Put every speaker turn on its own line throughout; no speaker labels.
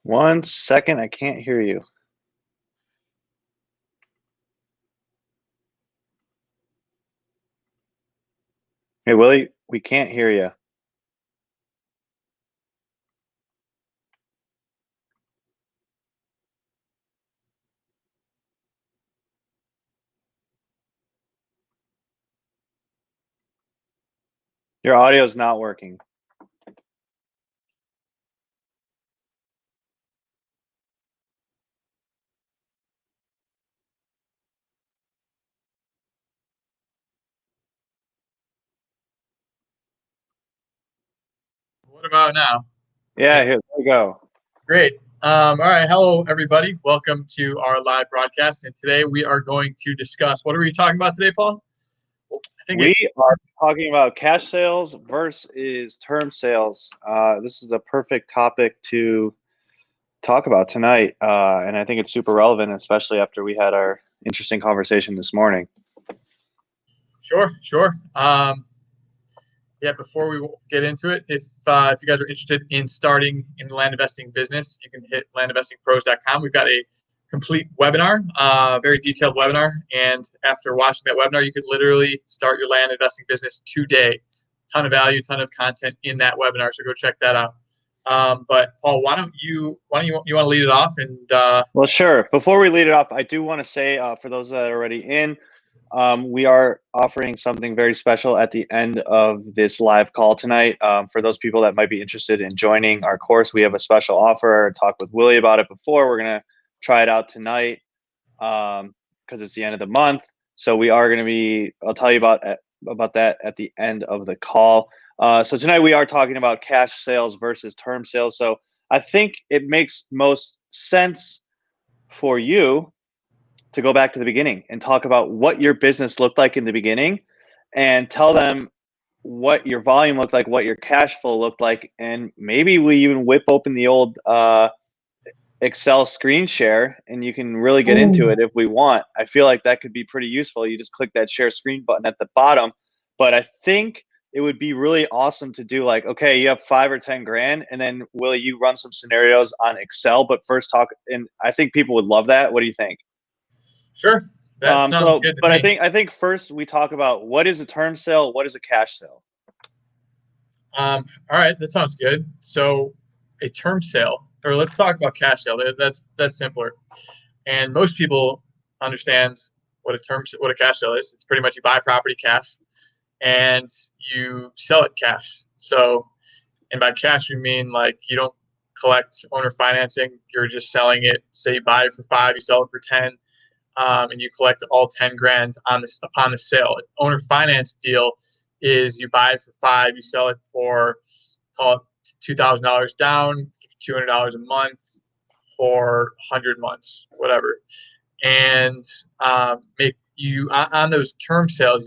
One second, I can't hear you. Hey, Willie, we can't hear you. Your audio's not working.
What about now?
Yeah, here we go.
Great. All right. Hello, everybody. Welcome to our live broadcast. And today we are going to discuss, what are we talking about today, Paul?
We are talking about cash sales versus term sales. This is a perfect topic to talk about tonight. And I think it's super relevant, especially after we had our interesting conversation this morning.
Sure. Yeah, before we get into it, if you guys are interested in starting in the land investing business, you can hit landinvestingpros.com. We've got a complete webinar, very detailed webinar. And after watching that webinar, you could literally start your land investing business today. Ton of value, ton of content in that webinar. So go check that out. But Paul, why don't you want to lead it off? And
well, sure. Before we lead it off, I do want to say for those that are already in, we are offering something very special at the end of this live call tonight. For those people that might be interested in joining our course, we have a special offer. I talked with Willie about it before. We're going to try it out tonight because it's the end of the month. So we are going to be, I'll tell you about that at the end of the call. So tonight we are talking about cash sales versus term sales. So I think it makes most sense for you to go back to the beginning and talk about what your business looked like in the beginning and tell them what your volume looked like, what your cash flow looked like. And maybe we even whip open the old Excel screen share and you can really get into it if we want. I feel like that could be pretty useful. You just click that share screen button at the bottom. But I think it would be really awesome to do like, okay, you have 5 or 10 grand and then Willie, you run some scenarios on Excel, but first talk. And I think people would love that. What do you think?
Sure. That sounds good to
but
me.
I think first we talk about what is a term sale, what is a cash sale.
All right, that sounds good. So a term sale, or let's talk about cash sale. That's simpler. And most people understand what a cash sale is. It's pretty much you buy property cash and you sell it cash. So, and by cash we mean like you don't collect owner financing. You're just selling it. Say you buy it for 5, you sell it for 10. And you collect all 10 grand upon the sale. An owner finance deal is you buy it for 5, you sell it for, call it $2,000 down, $200 a month for 100 months, whatever. And make you on those term sales,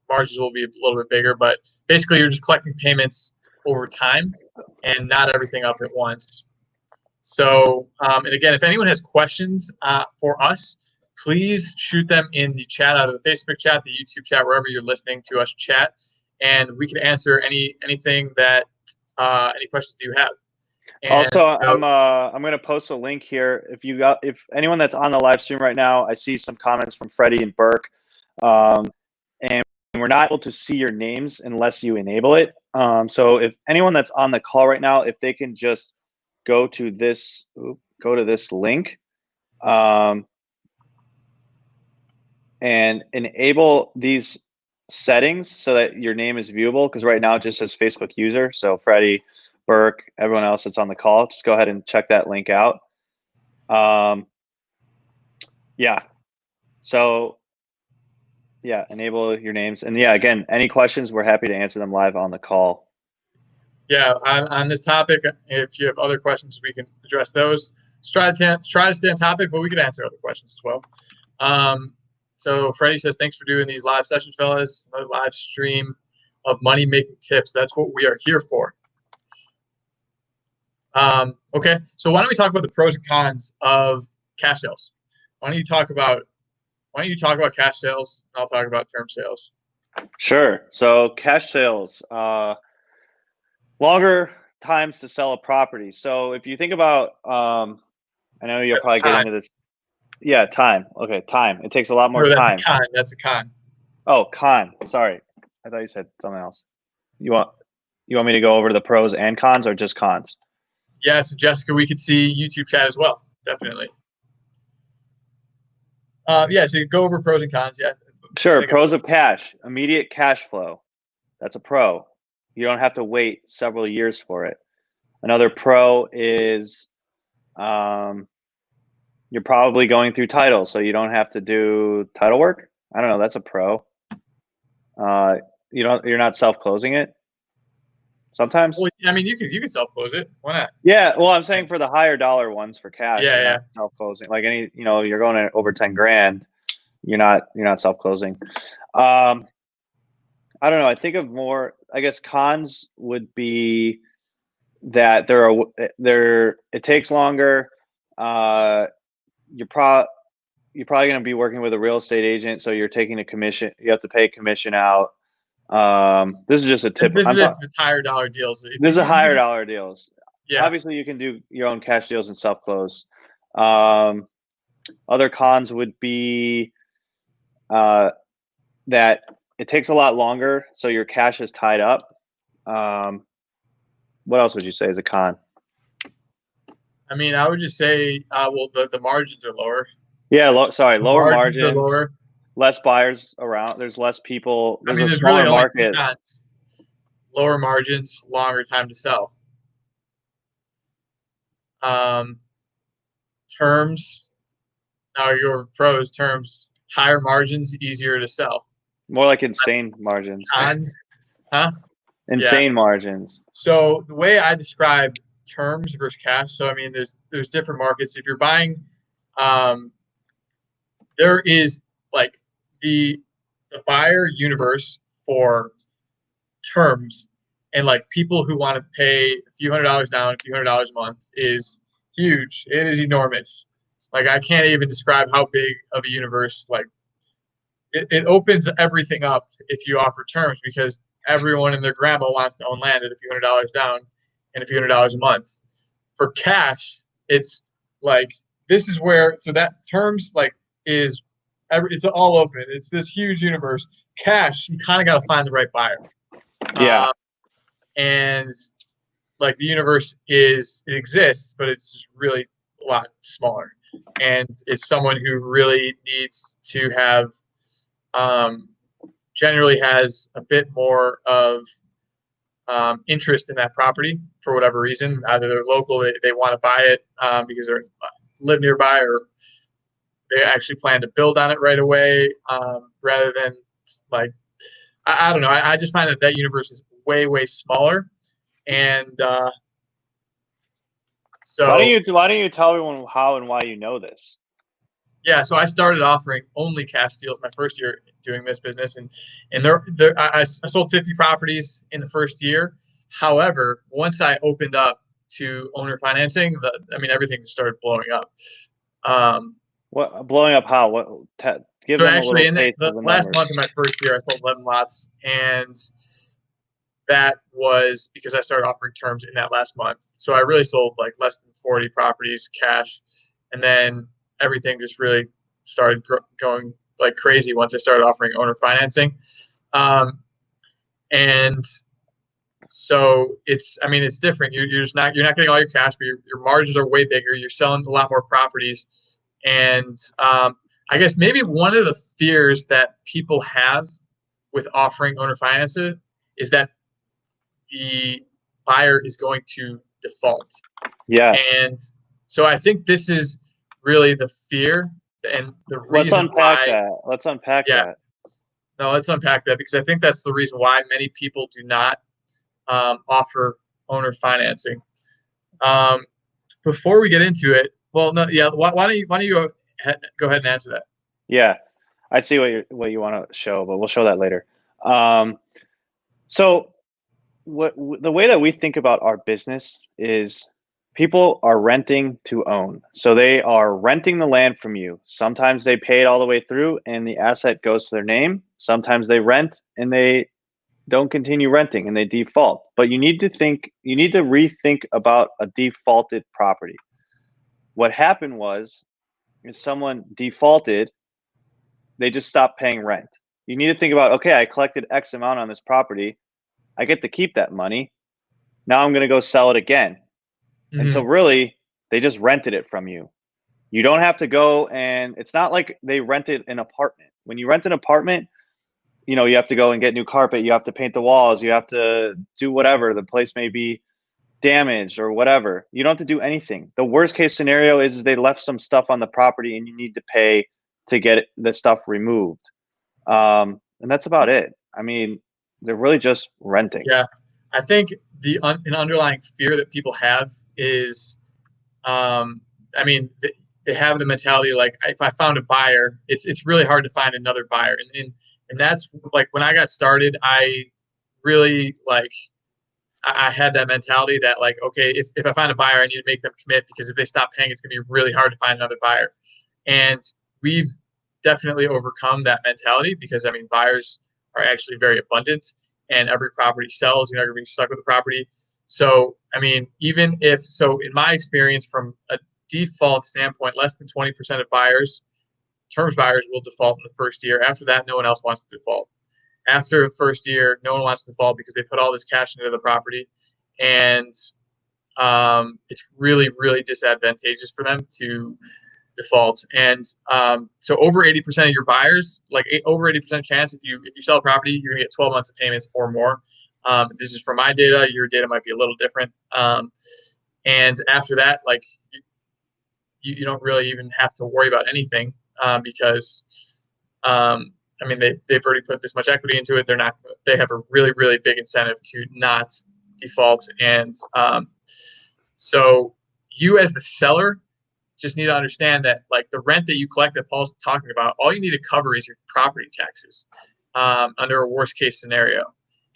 margins will be a little bit bigger, but basically you're just collecting payments over time and not everything up at once. So, and again, if anyone has questions for us, please shoot them in the chat, either the Facebook chat, the YouTube chat, wherever you're listening to us chat, and we can answer anything that any questions you have. And
also, I'm going to post a link here. If anyone that's on the live stream right now, I see some comments from Freddie and Burke, and we're not able to see your names unless you enable it. So if anyone that's on the call right now, if they can just go to this link. And enable these settings so that your name is viewable, because right now it just says Facebook user. So Freddie, Burke, everyone else that's on the call, just go ahead and check that link out. Yeah. So yeah, enable your names. And yeah, again, any questions, we're happy to answer them live on the call.
Yeah, on this topic, if you have other questions, we can address those. Try to stay on topic, but we can answer other questions as well. So Freddie says, thanks for doing these live sessions, fellas. Another live stream of money-making tips. That's what we are here for. Okay, so why don't we talk about the pros and cons of cash sales? Why don't you talk about cash sales, and I'll talk about term sales.
Sure. So cash sales, longer times to sell a property. So if you think about, I know you'll
That's
probably
a
get
con.
into this. Yeah, time. Okay, time. It takes a lot more
No, that's a
time.
con. That's a con.
Oh, con. Sorry, I thought you said something else. You want me to go over the pros and cons, or just cons?
Yes, Jessica, we could see YouTube chat as well. Definitely. Yeah, so you go over pros and cons. Yeah.
Sure. Pros of cash: immediate cash flow. That's a pro. You don't have to wait several years for it. Another pro is you're probably going through title, so you don't have to do title work. I don't know. That's a pro. You're not self closing it. Sometimes.
Well, I mean, you can self close it. Why not?
Yeah. Well, I'm saying for the higher dollar ones for cash,
Yeah,
you're
yeah.
not self closing. Like you're going at over 10 grand. You're not self closing. I don't know. I think of more. I guess cons would be that it takes longer. You're probably going to be working with a real estate agent, so you're taking a commission. You have to pay a commission out. This is just a tip.
This is if it's higher dollar deals.
This is a higher dollar deals.
Yeah.
Obviously, you can do your own cash deals and self close. Other cons would be that it takes a lot longer, so your cash is tied up. What else would you say is a con?
I mean, I would just say, well, the margins are lower.
Yeah, lower margins
are lower.
Less buyers around. There's less people. There's a
really
smaller
only
market.
two cons. Lower margins, longer time to sell. Terms. Now your pros terms, higher margins, easier to sell.
More like insane margins.
Cons, huh?
Insane margins.
So the way I describe terms versus cash. So I mean, there's different markets. If you're buying, there is like the buyer universe for terms, and like people who want to pay a few $100s down, a few $100s a month is huge. It is enormous. Like I can't even describe how big of a universe. Like it opens everything up if you offer terms, because everyone and their grandma wants to own land at a few $100s down and a few $100s a month. For cash, it's like this is where that terms like is it's all open. It's this huge universe. Cash, you kind of got to find the right buyer.
Yeah.
And like the universe it exists, but it's just really a lot smaller. And it's someone who really needs to have, generally has a bit more of interest in that property for whatever reason. Either they're local, they want to buy it because they live nearby, or they actually plan to build on it right away, rather than like, I don't know. I just find that universe is way, way smaller. And so
why don't you tell everyone how and why you know this?
Yeah, so I started offering only cash deals my first year doing this business, and I sold 50 properties in the first year. However, once I opened up to owner financing, everything started blowing up.
What blowing up? How? Give them
actually,
a
in
little taste
the
of the
last
numbers.
month of my first year, I sold 11 lots, and that was because I started offering terms in that last month. So I really sold like less than 40 properties cash, and then everything just really started going like crazy once I started offering owner financing. And so it's different. You're not getting all your cash, but your margins are way bigger. You're selling a lot more properties. And I guess maybe one of the fears that people have with offering owner financing is that the buyer is going to default.
Yes.
And so I think this is really the fear and the reason why.
Let's unpack that.
No, let's unpack that, because I think that's the reason why many people do not offer owner financing. Before we get into it, well, no, yeah. Why don't you go ahead and answer that?
Yeah, I see what you want to show, but we'll show that later. So the way that we think about our business is people are renting to own. So they are renting the land from you. Sometimes they pay it all the way through and the asset goes to their name. Sometimes they rent and they don't continue renting and they default. But you need to rethink about a defaulted property. What happened was, if someone defaulted, they just stopped paying rent. You need to think about, okay, I collected X amount on this property. I get to keep that money. Now I'm going to go sell it again. And so really, they just rented it from you. You don't have to go, and it's not like they rented an apartment. When you rent an apartment, you have to go and get new carpet. You have to paint the walls. You have to do whatever. The place may be damaged or whatever. You don't have to do anything. The worst case scenario is they left some stuff on the property and you need to pay to get the stuff removed. And that's about it. I mean, they're really just renting.
Yeah. I think an underlying fear that people have is, they have the mentality like, if I found a buyer, it's really hard to find another buyer. And that's like, when I got started, I really I had that mentality that like, okay, if I find a buyer, I need to make them commit, because if they stop paying, it's going to be really hard to find another buyer. And we've definitely overcome that mentality, because buyers are actually very abundant, and every property sells. You're not going to be stuck with the property. So, even if, so in my experience, from a default standpoint, less than 20% of terms buyers will default in the first year. After that, no one else wants to default. After the first year, no one wants to default because they put all this cash into the property, and it's really, really disadvantageous for them to default. And so over 80% of your buyers, over 80% chance, if you sell a property, you're gonna get 12 months of payments or more. This is from my data. Your data might be a little different. And after that, you don't really even have to worry about anything, because they've already put this much equity into it. They have a really, really big incentive to not default. And so you, as the seller, just need to understand that the rent that you collect that Paul's talking about, all you need to cover is your property taxes under a worst case scenario.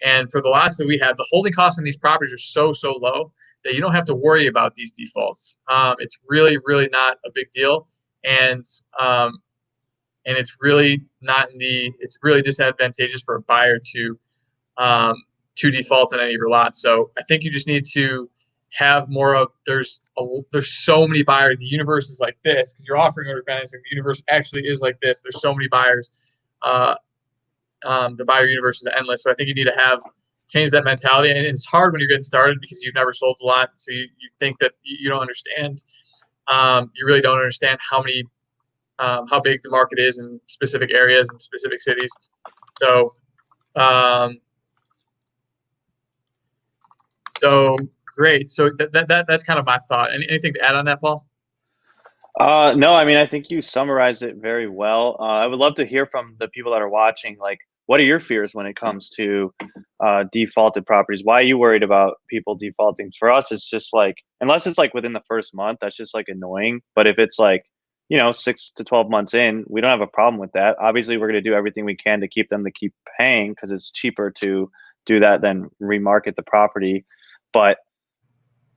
And for the lots that we have, the holding costs on these properties are so low that you don't have to worry about these defaults. It's really, really not a big deal. And it's really it's really disadvantageous for a buyer to default on any of your lots. So I think you just need to have more of, there's so many buyers. The universe is like this because you're offering owner financing. The universe actually is like this. There's so many buyers. The buyer universe is endless. So I think you need to change that mentality. And it's hard when you're getting started because you've never sold a lot. So you think that you don't understand. You really don't understand how big the market is in specific areas and specific cities. So, great. So that's kind of my thought. Anything to add on that, Paul?
No, I think you summarized it very well. I would love to hear from the people that are watching. What are your fears when it comes to defaulted properties? Why are you worried about people defaulting? For us, it's just unless it's within the first month, that's just annoying. But if it's 6 to 12 months in, we don't have a problem with that. Obviously, we're going to do everything we can to keep them to keep paying, because it's cheaper to do that than remarket the property. But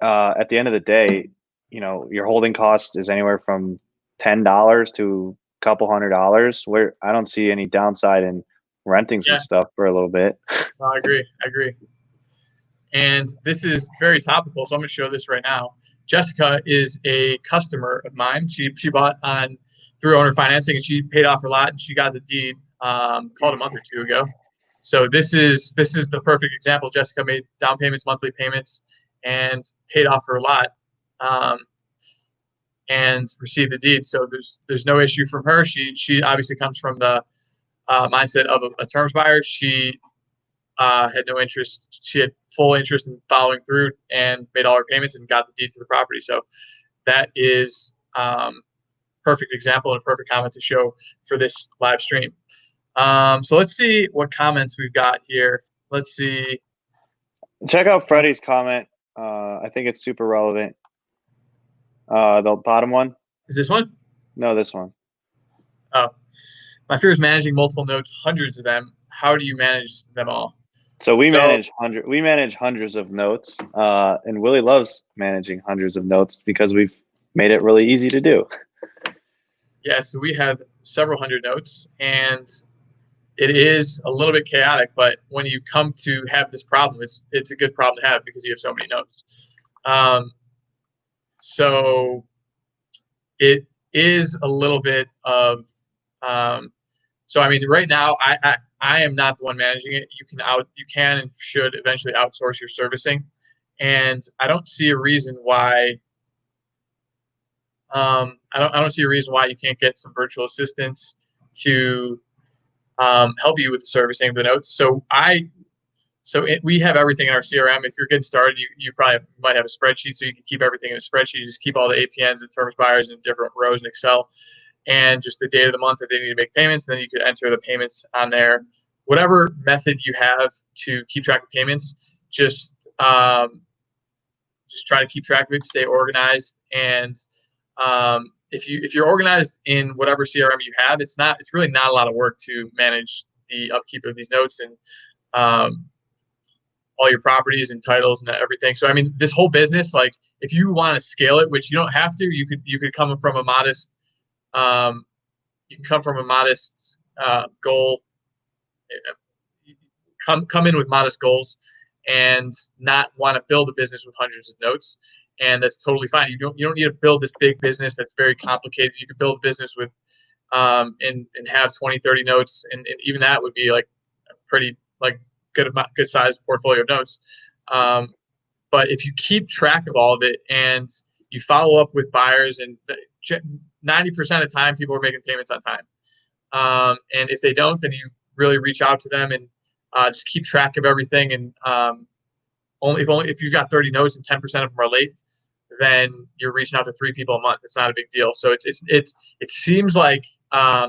at the end of the day, your holding cost is anywhere from $10 to a couple $100, where I don't see any downside in renting some stuff for a little bit.
No, I agree. And this is very topical, so I'm going to show this right now. Jessica is a customer of mine. She bought through owner financing, and she paid off her lot, and she got the deed called a month or two ago. So this is the perfect example. Jessica made down payments, monthly payments, and paid off her lot, and received the deed. So there's no issue from her. She obviously comes from the mindset of a terms buyer. She had no interest. She had full interest in following through and made all her payments and got the deed to the property. So that is perfect example and a perfect comment to show for this live stream. So let's see what comments we've got here. Let's see.
Check out Freddie's comment. I think it's super relevant. The bottom one.
Is this one?
No, this one.
Oh, my fear is managing multiple notes, hundreds of them. How do you manage them all?
So we manage hundreds of notes, and Willie loves managing hundreds of notes because we've made it really easy to do.
Yeah, so we have several hundred notes, and it is a little bit chaotic, but when you come to have this problem, it's a good problem to have because you have so many notes. So it is a little bit of so I mean right now I am not the one managing it. You can and should eventually outsource your servicing, and I don't see a reason why I don't see a reason why you can't get some virtual assistants to help you with the servicing of the notes. We have everything in our CRM. If you're getting started, you probably might have a spreadsheet, so you can keep everything in a spreadsheet. You just keep all the APNs and terms buyers in different rows in Excel, and just the date of the month that they need to make payments. Then you could enter the payments on there. Whatever method you have to keep track of payments, just try to keep track of it, stay organized, and if you're organized in whatever CRM you have, it's really not a lot of work to manage the upkeep of these notes and all your properties and titles and everything. So I mean, this whole business, like if you want to scale it, which you don't have to, you could come from a modest goal. Come in with modest goals and not want to build a business with hundreds of notes, and that's totally fine. You don't need to build this big business that's very complicated. You could build a business with and have 20, 30 notes, and even that would be like a pretty like good sized portfolio of notes. But if you keep track of all of it and you follow up with buyers, and 90% of the time people are making payments on time, and if they don't, then you really reach out to them and just keep track of everything. And if you've got 30 notes and 10% of them are late, then you're reaching out to 3 people a month. It's not a big deal. So it seems like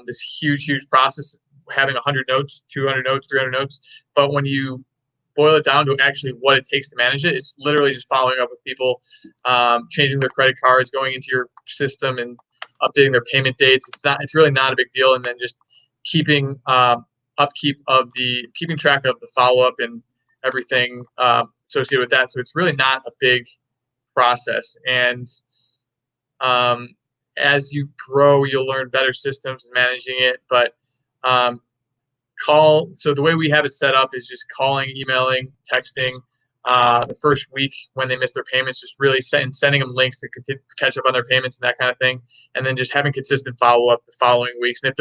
this huge process, having 100 notes, 200 notes, 300 notes. But when you boil it down to actually what it takes to manage it, it's literally just following up with people, changing their credit cards, going into your system and updating their payment dates. It's really not a big deal. And then just keeping keeping track of the follow-up and everything associated with that. So it's really not a big process. And as you grow, you'll learn better systems in managing it. But so the way we have it set up is just calling, emailing, texting the first week when they miss their payments, just really sending them links to catch up on their payments and that kind of thing, and then just having consistent follow-up the following weeks. And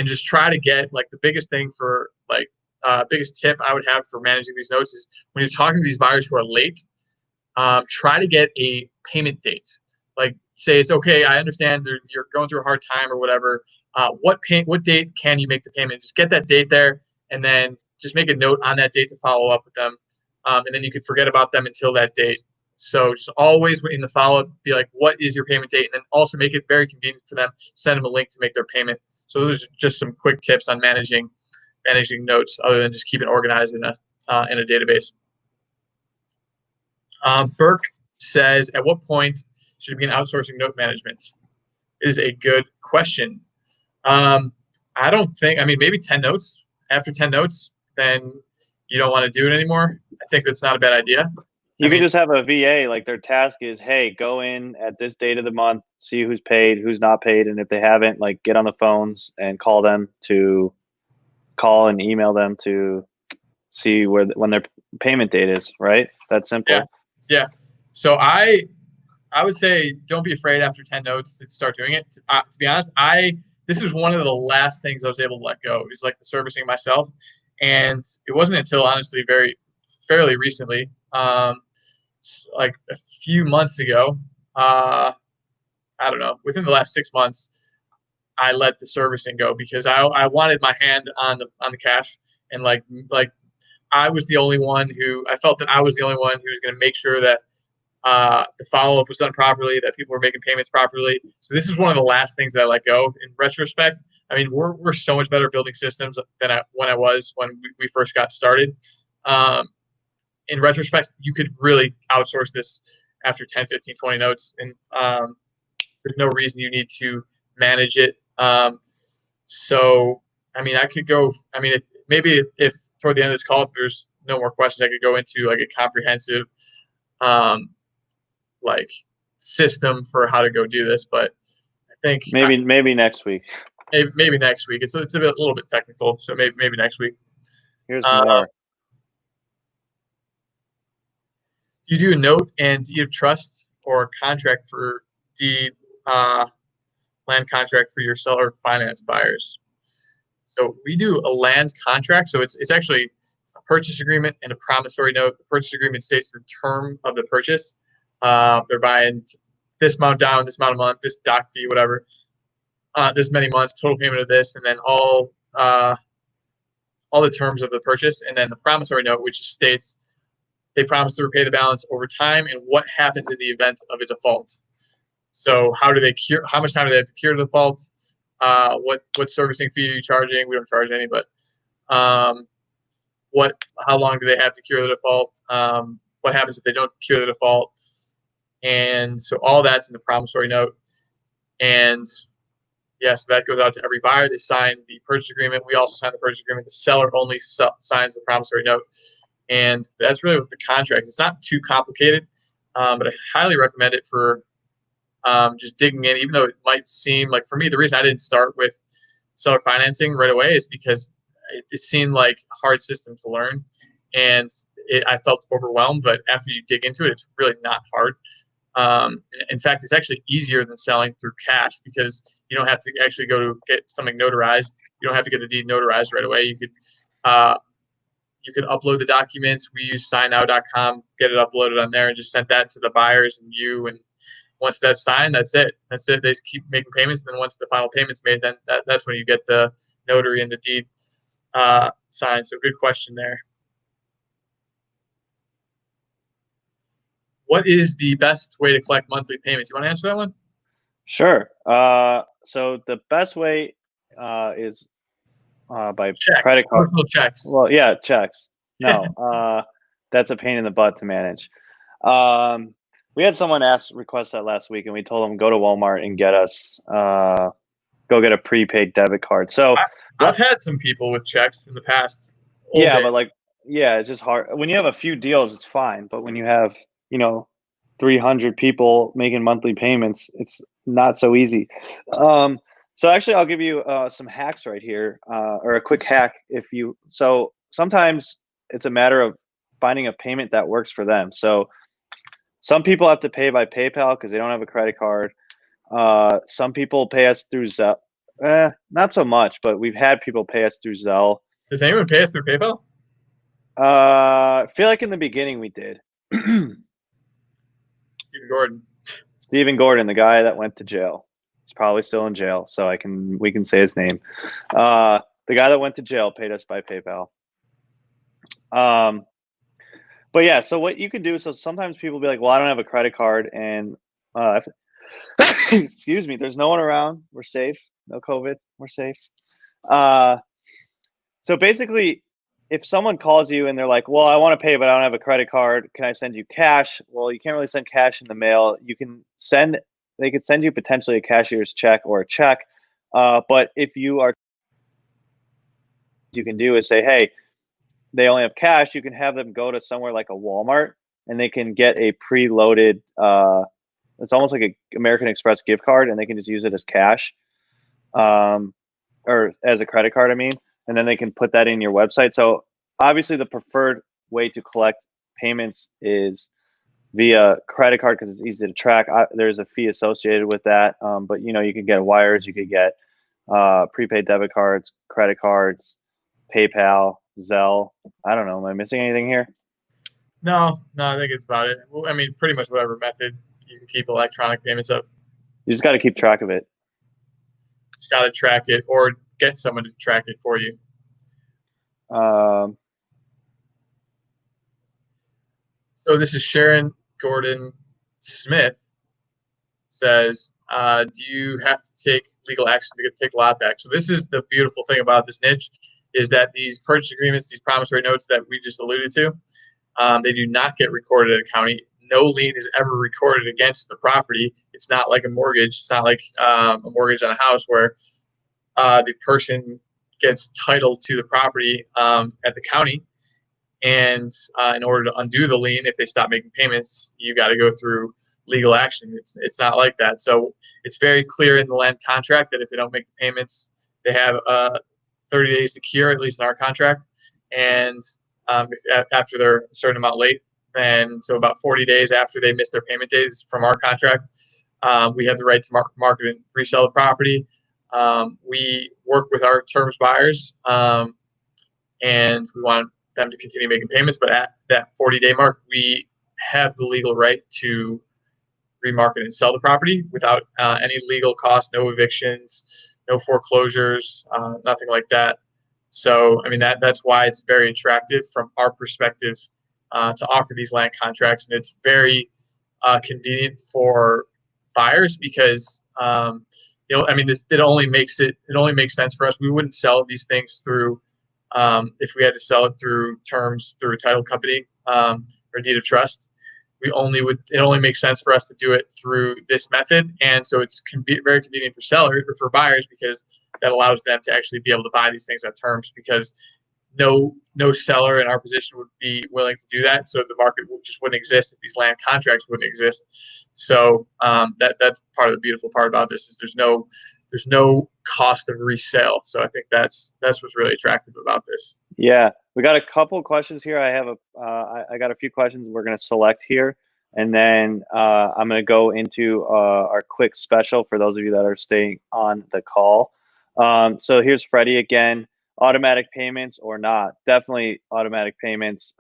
just try to get, like, the biggest thing for biggest tip I would have for managing these notes is when you're talking to these buyers who are late, try to get a payment date. Like, say it's okay, I understand you're going through a hard time or whatever. What date can you make the payment? Just get that date there, and then just make a note on that date to follow up with them. And then you could forget about them until that date. So just always in the follow-up, be like, what is your payment date? And then also make it very convenient for them. Send them a link to make their payment. So those are just some quick tips on managing notes, other than just keeping organized in a database. Burke says, at what point should we begin outsourcing note management? It is a good question. I don't think, maybe 10 notes. After 10 notes, then you don't want to do it anymore. I think that's not a bad idea.
You can just have a VA, like their task is, hey, go in at this date of the month, see who's paid, who's not paid, and if they haven't, like, get on the phones and call and email them to see when their payment date is, right? That's simple.
Yeah. So I would say don't be afraid after 10 notes to start doing it. To be honest, this is one of the last things I was able to let go. It was like the servicing myself. And it wasn't until, honestly, fairly recently, like a few months ago, I don't know, within the last 6 months, I let the servicing go because I wanted my hand on the cash, and like I felt that I was the only one who was going to make sure that the follow-up was done properly, that people were making payments properly. So this is one of the last things that I let go. In retrospect, we're so much better building systems than when we first got started. In retrospect, you could really outsource this after 10, 15, 20 notes, and there's no reason you need to manage it. So, I could go, if toward the end of this call, if there's no more questions, I could go into like a comprehensive system for how to go do this, but I think
maybe next week.
maybe next week. It's a little bit technical, so maybe next week.
Here's more.
You do a note and deed of trust or contract for deed land contract for your seller finance buyers. So we do a land contract. So it's actually a purchase agreement and a promissory note. The purchase agreement states the term of the purchase. They're buying this amount down, this amount a month, this doc fee, whatever, this many months, total payment of this, and then all the terms of the purchase. And then the promissory note, which states they promise to repay the balance over time and what happens in the event of a default. So how do they cure? How much time do they have to cure the default? What servicing fee are you charging? We don't charge any, but how long do they have to cure the default? What happens if they don't cure the default? And so all that's in the promissory note. And so that goes out to every buyer. They sign the purchase agreement. We also sign the purchase agreement. The seller only signs the promissory note. And that's really what the contract is. It's not too complicated, but I highly recommend it for just digging in, even though it might seem like, for me, the reason I didn't start with seller financing right away is because it seemed like a hard system to learn. And I felt overwhelmed, but after you dig into it, it's really not hard. In fact, it's actually easier than selling through cash because you don't have to actually go to get something notarized. You don't have to get the deed notarized right away. You could upload the documents. We use signnow.com, get it uploaded on there, and just send that to the buyers and you. And once that's signed, that's it. That's it. They keep making payments. And then once the final payment's made, then that's when you get the notary and the deed signed. So good question there. What is the best way to collect monthly payments? You want to answer that one?
Sure. So the best way is by
checks,
credit card.
personal checks.
Well, yeah, checks. No, that's a pain in the butt to manage. We had someone request that last week, and we told them go to Walmart and get us go get a prepaid debit card. So
I've had some people with checks in the past.
Yeah, but it's just hard. When you have a few deals, it's fine. But when you have 300 people making monthly payments, it's not so easy. So actually, I'll give you some hacks right here, or a quick hack. So sometimes it's a matter of finding a payment that works for them. So some people have to pay by PayPal because they don't have a credit card. Some people pay us through Zelle. Not so much, but we've had people pay us through Zelle.
Does anyone pay us through PayPal?
I feel like in the beginning we did. Stephen Gordon, the guy that went to jail. He's probably still in jail, so we can say his name. The guy that went to jail paid us by PayPal. But yeah, so what you can do, so sometimes people be like, well, I don't have a credit card, and excuse me, there's no one around. We're safe. No COVID. We're safe. So basically, if someone calls you and they're like, well, I want to pay, but I don't have a credit card. Can I send you cash? Well, you can't really send cash in the mail. They could send you potentially a cashier's check or a check. But if you can do is say, hey, they only have cash. You can have them go to somewhere like a Walmart and they can get a preloaded, it's almost like an American Express gift card, and they can just use it as cash, or as a credit card, I mean. And then they can put that in your website. So obviously the preferred way to collect payments is via credit card because it's easy to track. There's a fee associated with that. But you can get wires, you could get prepaid debit cards, credit cards, PayPal, Zelle. I don't know. Am I missing anything here?
No, I think it's about it. Well, I mean, pretty much whatever method you can keep electronic payments up.
You just got to keep track of it.
Just got to track it or get someone to track it for you. So this is Sharon Gordon Smith says, do you have to take legal action to take the lot back? So this is the beautiful thing about this niche is that these purchase agreements, these promissory notes that we just alluded to, they do not get recorded at a county. No lien is ever recorded against the property. It's not like a mortgage. It's not like a mortgage on a house where the person gets title to the property at the county, and in order to undo the lien, if they stop making payments, you got to go through legal action. It's not like that. So it's very clear in the land contract that if they don't make the payments, they have 30 days to cure, at least in our contract. And after they're a certain amount late, then so about 40 days after they miss their payment days from our contract, we have the right to market and resell the property. We work with our terms buyers, and we want them to continue making payments. But at that 40-day mark, we have the legal right to remarket and sell the property without any legal costs, no evictions, no foreclosures, nothing like that. So, I mean, that's why it's very attractive from our perspective to offer these land contracts. And it's very convenient for buyers because, I mean, it only makes sense for us. We wouldn't sell these things through, if we had to sell it through terms through a title company or deed of trust. It only makes sense for us to do it through this method. And so it's very convenient for sellers or for buyers because that allows them to actually be able to buy these things on terms, because no seller in our position would be willing to do that. So the market just wouldn't exist if these land contracts wouldn't exist. So that's part of the beautiful part about this is there's no cost of resale. So I think that's what's really attractive about this.
Yeah, we got a couple questions here. I got a few questions we're going to select here, and then I'm going to go into our quick special for those of you that are staying on the call. So here's Freddie again. Automatic payments or not? Definitely automatic payments.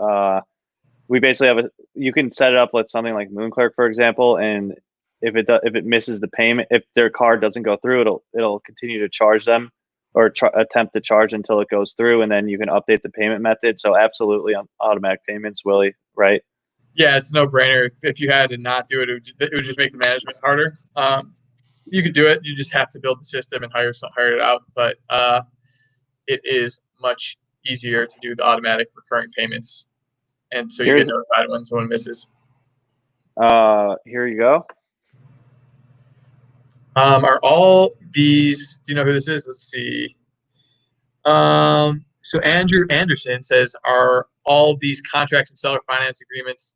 We basically you can set it up with something like MoonClerk, for example, and if it misses the payment, if their card doesn't go through, it'll continue to charge them or attempt to charge until it goes through, and then you can update the payment method. So absolutely on automatic payments, Willie, right?
Yeah, it's no brainer. If you had to not do it, it would just make the management harder. You could do it. You just have to build the system and hire it out. But it is much easier to do the automatic recurring payments, and so you get notified when someone misses.
Here you go.
Are all these? Do you know who this is? Let's see. So Andrew Anderson says, are all these contracts and seller finance agreements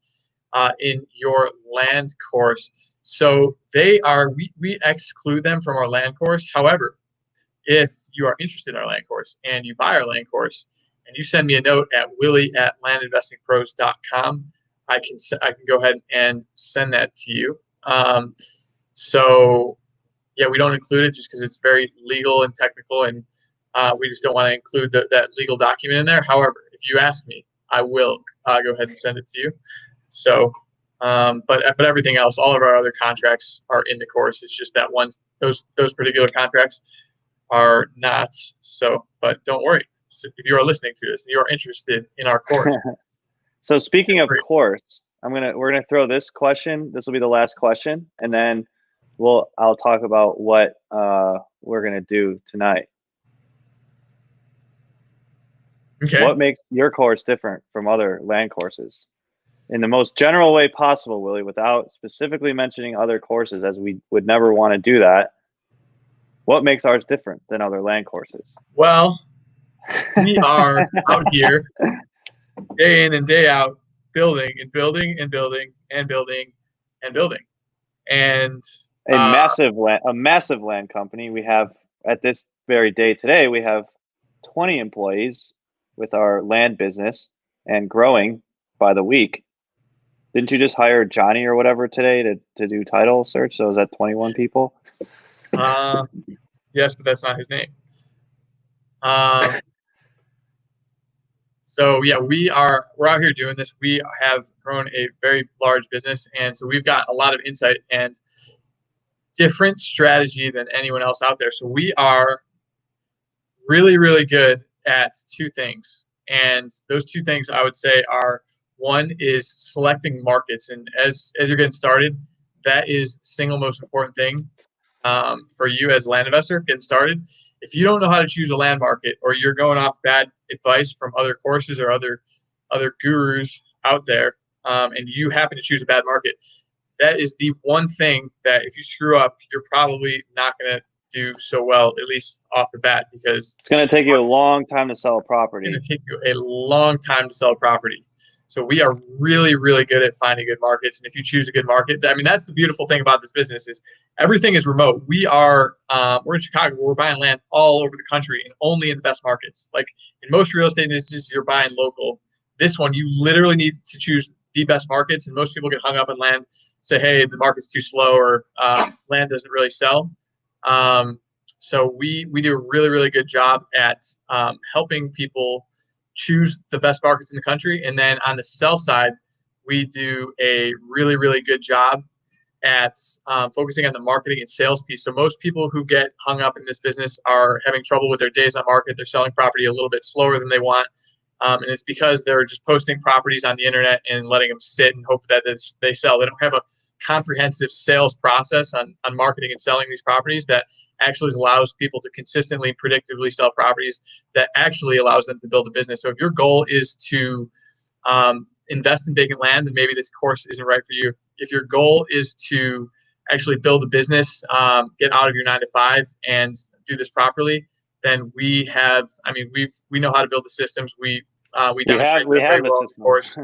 in your land course? So they are. We exclude them from our land course. However, if you are interested in our land course and you buy our land course and you send me a note at willie@landinvestingpros.com, I can go ahead and send that to you. So yeah, we don't include it just because it's very legal and technical, and we just don't want to include that legal document in there. However, if you ask me, I will go ahead and send it to you. So, but everything else, all of our other contracts are in the course. It's just that those particular contracts are not. So, but don't worry. If you are listening to this and you are interested in our course.
So speaking of course, we're gonna throw this question. This will be the last question, and then I'll talk about what we're gonna do tonight.
Okay.
What makes your course different from other land courses? In the most general way possible, Willie, without specifically mentioning other courses, as we would never want to do that. What makes ours different than other land courses?
Well, we are out here day in and day out building and building and building and building and building. And
a massive land company. We have, at this very day today, we have 20 employees with our land business and growing by the week. Didn't you just hire Johnny or whatever today to do title search? So is that 21 people?
Yes, but that's not his name. So yeah, we're out here doing this. We have grown a very large business, and so we've got a lot of insight and different strategy than anyone else out there. So we are really, really good at two things, and those two things I would say are, one is selecting markets, and as you're getting started, that is the single most important thing for you as a land investor getting started. If you don't know how to choose a land market, or you're going off bad advice from other courses or other gurus out there, and you happen to choose a bad market, that is the one thing that if you screw up, you're probably not going to do so well, at least off the bat, because
it's going to take you a long time to sell a property.
It's going to take you a long time to sell a property. So we are really, really good at finding good markets. And if you choose a good market, I mean, that's the beautiful thing about this business is everything is remote. We're in Chicago. We're buying land all over the country and only in the best markets. Like in most real estate businesses, you're buying local. This one, you literally need to choose the best markets. And most people get hung up on land, say, hey, the market's too slow or land doesn't really sell. So we do a really, really good job at helping people choose the best markets in the country. And then on the sell side, we do a really, really good job at focusing on the marketing and sales piece. So most people who get hung up in this business are having trouble with their days on market. They're selling property a little bit slower than they want. And it's because they're just posting properties on the internet and letting them sit and hope that they sell. They don't have a comprehensive sales process on marketing and selling these properties that actually allows people to consistently, predictably sell properties that actually allows them to build a business. So if your goal is to invest in vacant land, then maybe this course isn't right for you. If your goal is to actually build a business, get out of your 9-to-5 and do this properly, then we know how to build the systems. We demonstrate that very well in the course.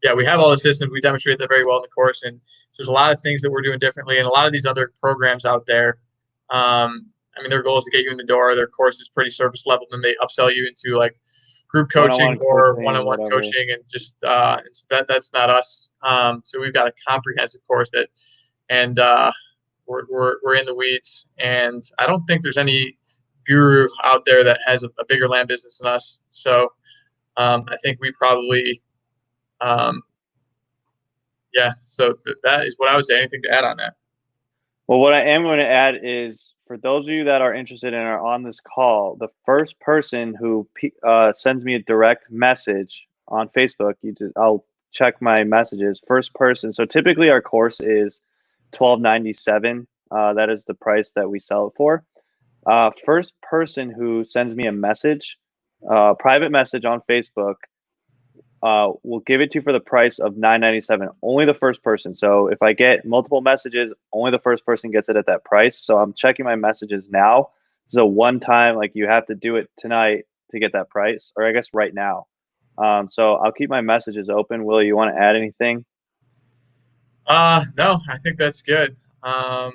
Yeah, we have all the systems. We demonstrate that very well in the course. And there's a lot of things that we're doing differently. And a lot of these other programs out there, their goal is to get you in the door. Their course is pretty surface level, and they upsell you into like group coaching or one-on-one coaching, and just that's not us. So we've got a comprehensive course and we're in the weeds. And I don't think there's any guru out there that has a bigger land business than us. So I think we probably, So that is what I would say. Anything to add on that?
Well, what I am going to add is for those of you that are interested and are on this call, the first person who sends me a direct message on Facebook, I'll check my messages. First person. So typically our course is $12.97. That is the price that we sell it for. First person who sends me a message, private message on Facebook, we'll give it to you for the price of $9.97. Only the first person. So if I get multiple messages, only the first person gets it at that price. So I'm checking my messages now. So one time, like you have to do it tonight to get that price, or I guess right now. So I'll keep my messages open. Willie, you want to add anything?
No, I think that's good. I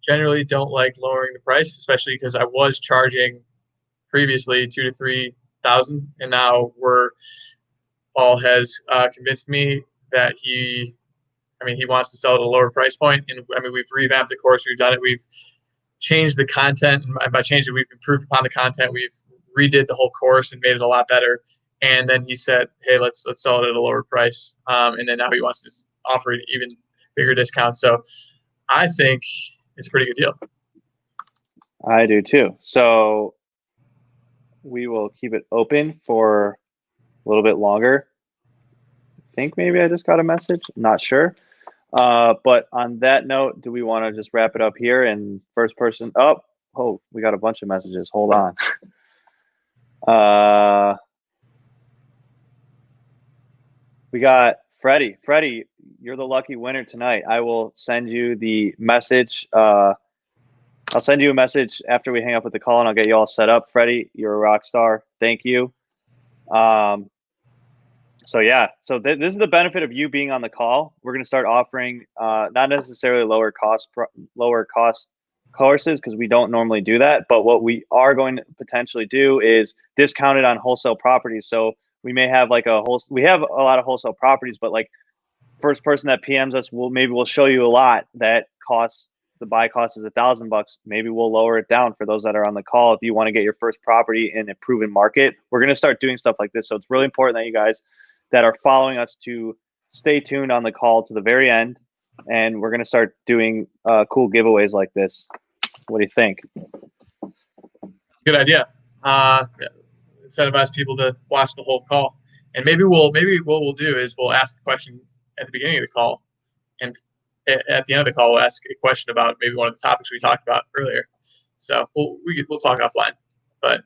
generally don't like lowering the price, especially because I was charging previously $2,000 to $3,000, and now Paul has convinced me that he wants to sell at a lower price point. And we've revamped the course, we've done it, we've changed the content, and by changing, we've improved upon the content, we've redid the whole course and made it a lot better. And then he said, hey, let's sell it at a lower price. And then now he wants to offer an even bigger discount. So I think it's a pretty good deal.
I do too. So we will keep it open for a little bit longer. I think maybe I just got a message. I'm not sure. But on that note, do we want to just wrap it up here? And first person, oh, we got a bunch of messages. Hold on. We got Freddie. Freddie, you're the lucky winner tonight. I will send you the message. I'll send you a message after we hang up with the call, and I'll get you all set up. Freddie, you're a rock star. Thank you. So this is the benefit of you being on the call. We're going to start offering not necessarily lower cost courses, because we don't normally do that. But what we are going to potentially do is discounted on wholesale properties. So we may have we have a lot of wholesale properties, but like first person that PMs us, we'll show you a lot that the buy cost is $1,000. Maybe we'll lower it down for those that are on the call. If you want to get your first property in a proven market, we're going to start doing stuff like this. So it's really important that you guys that are following us to stay tuned on the call to the very end. And we're going to start doing cool giveaways like this. What do you think?
Good idea. Incentivize people to watch the whole call. And maybe what we'll do is we'll ask a question at the beginning of the call, and at the end of the call, we'll ask a question about maybe one of the topics we talked about earlier. So we'll talk offline. But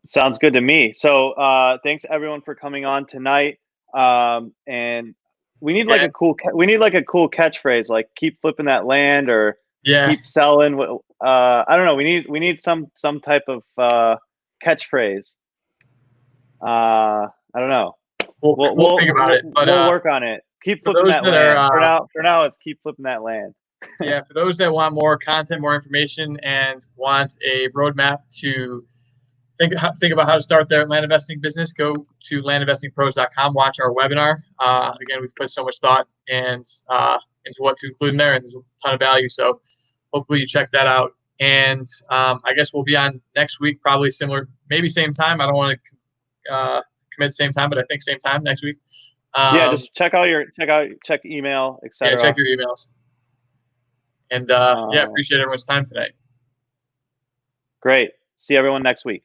sounds good to me. So thanks everyone for coming on tonight. And we need like a cool catchphrase, like keep flipping that land or keep selling. I don't know. We need some type of catchphrase. I don't know.
We'll think about it. But
we'll work on it. Keep
for
flipping
those
that
that
land.
are
For now, it's keep flipping that land.
yeah, for those that want more content, more information, and want a roadmap to think about how to start their land investing business, go to landinvestingpros.com. Watch our webinar. Again, we've put so much thought and into what to include in there, and there's a ton of value. So hopefully you check that out. And I guess we'll be on next week, probably similar, maybe same time. I don't want to commit same time, but I think same time next week.
Yeah, just check email, etc.
Yeah, check your emails. And yeah, appreciate everyone's time today.
Great. See everyone next week.